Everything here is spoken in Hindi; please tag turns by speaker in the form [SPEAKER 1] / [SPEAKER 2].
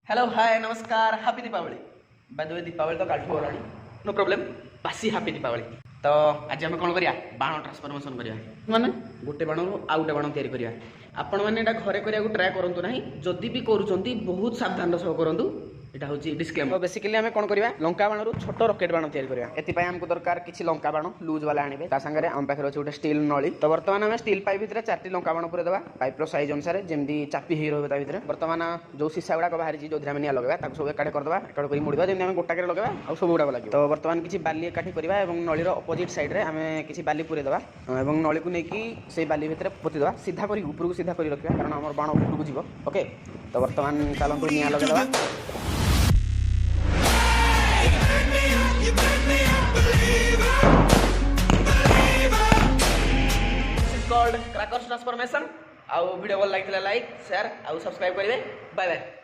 [SPEAKER 1] हेलो हाय नमस्कार happy Deepavali by the way Deepavali तो काटू गलानी नो प्रॉब्लम बासी हैप्पी दीपावली। तो आज आम कौन करिया बाण ट्रांसफॉर्मेशन करिया माने गोटे बाण आउ गोटे बाण तैयारी करिया। आपण मैंने घरे करिया ट्राए करंतु नाही जदि भी करूचंती बहुत सावधान सह करंतु। एटा होची डिस्क्लेमर। तो बेसिकली आमे कोन करिया लंका बाण रु छोट रॉकेट बाण तैयारी करिया। एति पय हमको दरकार किछि लंका बाण लूज वाला आनिबे ता संगे हम पाखरे अछि गोटे स्टील नळी। तो वर्तमान हम स्टील पाइप भितरे 4टी लंका बाण पुरे देबा पाइप रो साइज अनुसार जेमदी चापी हे रहबे ता भितरे। वर्तमान जो सीसा गुडा को बाहरी छी जो ध्रा निया लगेबा ताको सब एकाडे कर देबा एकाडे करी मुडीबा जेमदी हम गोटा करे लगेबा आ सब गुडा लागिबो। तो वर्तमान किछि बाली एकाठी करबा एवं नळी रो अपोजिट साइड रे हमें किछि बाली पुरे देबा एवं नळी को नेकी से बाली भितरे पोति देबा सीधा करी ऊपर को सीधा करी रखिबा कारण हमर बाण ऊपर को जीवो। ओके तो वर्तमान चालंतु निया लगे देबा। called crackers transformation। आउ वीडियो भल लाइक शेयर आउ सब्सक्राइब करेंगे। Bye bye.